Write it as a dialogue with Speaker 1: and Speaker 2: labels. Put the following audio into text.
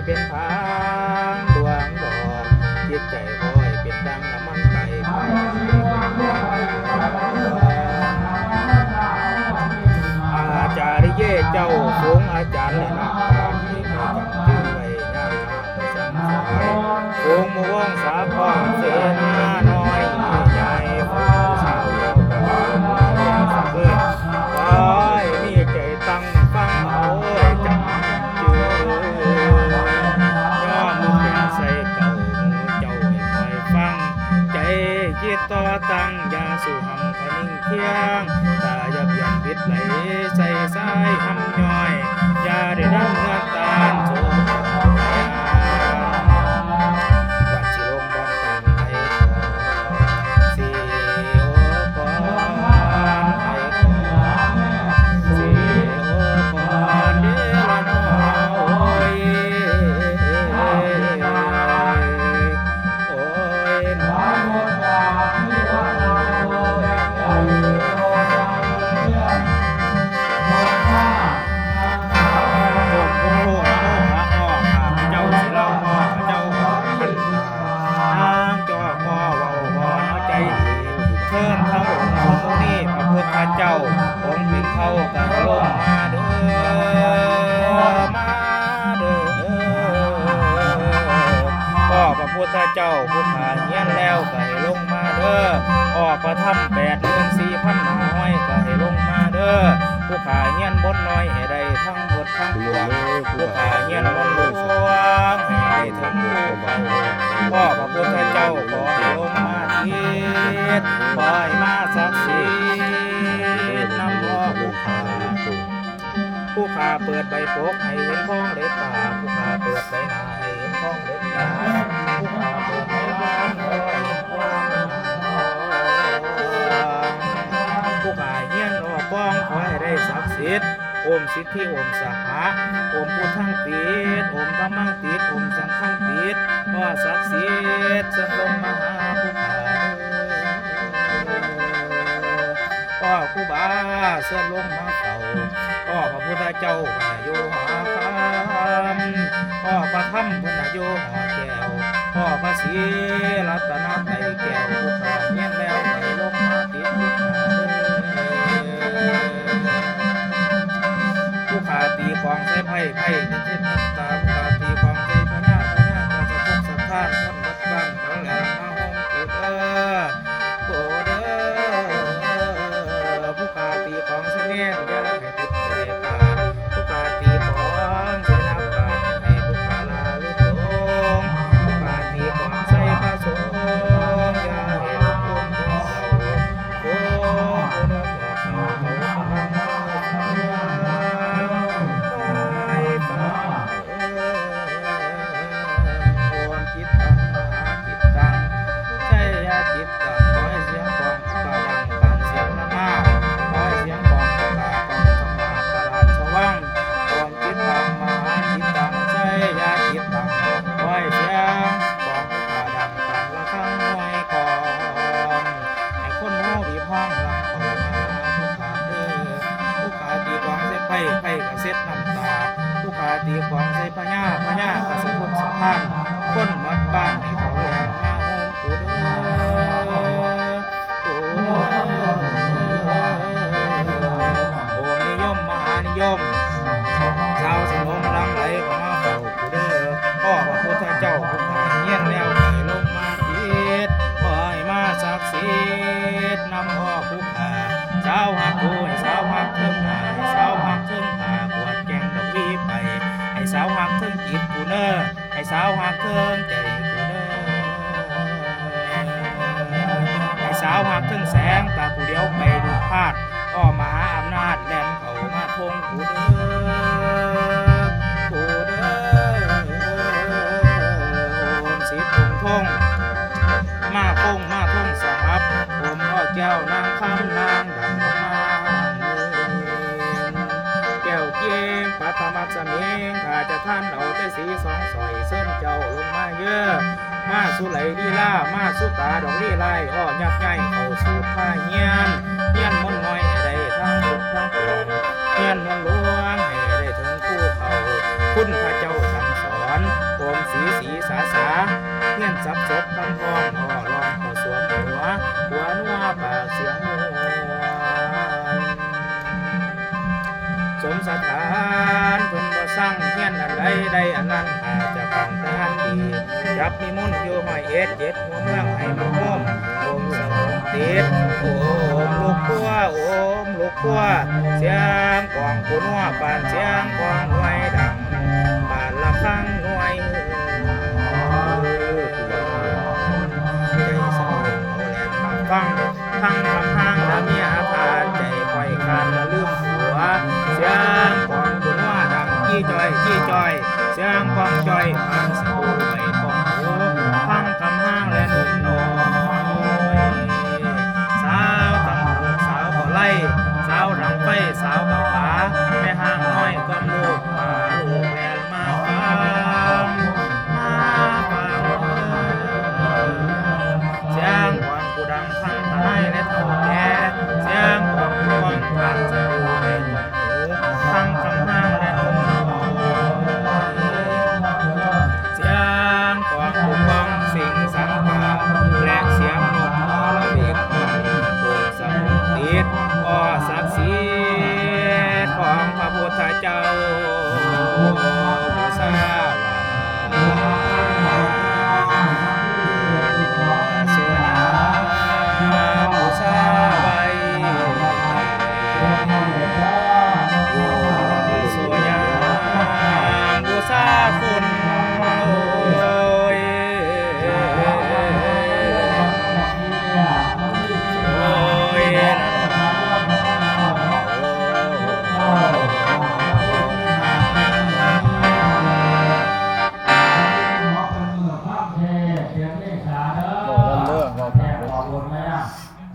Speaker 1: เป็นผางดวงดอกจิตใจคอยเป็นดังน้ำมันไก่ไข่อาจารย์เย่เจ้าสูงอาจารย์และนักปราชญ์ให้คอยจำชื่อไว้ย่างหน้าไปสั่งสายสูงมัวงสาพรเสนาน้อยใหญ่ผู้สาวเราก็อยากสักเกินคอยมีใจตั้งฟังเอาจังจือย่อมือเป็นใส่เก่าเจ้าให้คอยฟังใจคิดต่อตั้งอย่าสู่หำขนิ่งเที่ยงตาอย่าเบี่ยงปิดไหลใส่สายหำย่อยอย่าได้ดังเมื่อตาโจมวัดสิลงบ้านต่างไทยสีโอปอนไทยสีโอปอนเดลานโอ้ยโอ้ยน้อยเชิญเขาองค์นี้พระพุทธเจ้าองค์เป็นเขากันลงมาเด้อมาเด้อก็พระพุทธเจ้าผู้ขาเฮียนแล้วก็ให้ลงมาเด้อออกประทับ84,000น้อยก็ให้ลงมาเด้อผู้ขาเฮียนบนน้อยให้ได้ทั้งหมดทั้งปวงผู้ขาเฮียนบนหลวงให้ได้ทั้งหมดก็พระพุทธเจ้าขอให้ลงมาปล่อยมาศักดิ์สิทธิ์นำพ่อผู้ขาเปิดใบปกให้เห็นท้องเล็บตาผู้ขาเปิดใบหน้าให้เห็นท้องเล็บตาผู้ขาเปิดใบล้านให้เห็นความผู้ขาเฮียนออกป้องขอให้ได้ศักดิ์สิทธิ์โอมสิทธิโอมสหะโอมพุทธังติดโอมธรรมังติดโอมสังฆังติดพ่อศักดิ์สิทธิ์ทรงลงมาหาผู้ขาพ่อครูบาเสื่อมลงมาเฝ้าพ่อพระพุทธเจ้าพระโยหาคำพ่อพระธรรมพระโยหาแก้วพ่อพระศรีรัตนไตรแก้วผู้ขาเงี้ยแล้วไปลงมาติดผู้ขาผู้ขาตีกองใส่ไผ่เงินเทศน้ำตาผู้ขาตีกองใส่พญาตาสะพกสะท้านคนวัดบ้านเขาแหลมมาห้องกูเด้อกูเด้อผู้ขาตีกองใส่เงี้ยอย่าให้ติดใจปานผู้ขาตีกองใส่น้ำตาให้ผู้ขาลาลุกลงผู้ขาตีกองใส่พระสงฆ์อย่าให้ลุกลงโอ้โหไผ่กระเซ็ดน้ำตาผู้ขาตีกองใส่พญากระสะพกสะท้านคนวัดบ้านให้เขาแหลมมาโฮมกูเด้อโอมนิยมมหานิยมชาวสนมลังไหลก็มาเฝ้ากูเด้อพ่อพระพุทธเจ้าผู้ขาเฮียนแล้วให้ลงมาติดปล่อยมาศักดิ์สิทธิ์นำพ่อผู้ขาสาวหักกูให้สาวหักเทิงหายสาวหักเทิงผ่ากวดแกงดอกวีไปให้สาวหักเทิงจิตกูเน้อให้สาวหักเทิงใจกูเน้อให้สาวหักเทิงแสงตากูเดียวไปดูพาดอ้อมหาอำนาจแหลมเขามาทงกูเด้อกูเด้อโอมสิทงทงมาพงมาทงสหับโอมพ่อแก้วนางคำนางดังแก้วเกียงปัทมักสมิงข้าจะท่านเอาแต่สีสองสอยเส้นเจ้าลงมาเยอะมาสุไหลลีลามาสุตาดอกลีไล่อ้อยักษ์ใหญ่เข้าสู่ท่าเฮียนมนน้อยให้ได้ทั้งบุญทั้งปวงเฮียนมนหลวงให้ได้ถึงคู่เขาคุณพระเจ้าสั่งสอน สถานเพิ่นบ่สั่งเฮียนอันใดใดอันนั้นอาจจะปังทานดีจับนิมนต์อยู่ห้อยเอ็ดเจ็ดหัวเมืองให้มาโฮมโอมสงบติดโอมลูกกัวโอมลูกกัวเสียงกองผู้นัวปานเสียงกองหน่วยดังปานละครั้งหน่วยใจสงบเอาแหลมมาฟังทั้งลำพังละเมียพาใจปล่อยคันละลืมผัวเสียงกองผู้นัวดังจี้จอยจี้จอยเสียงกองจอยผ่านสะบู่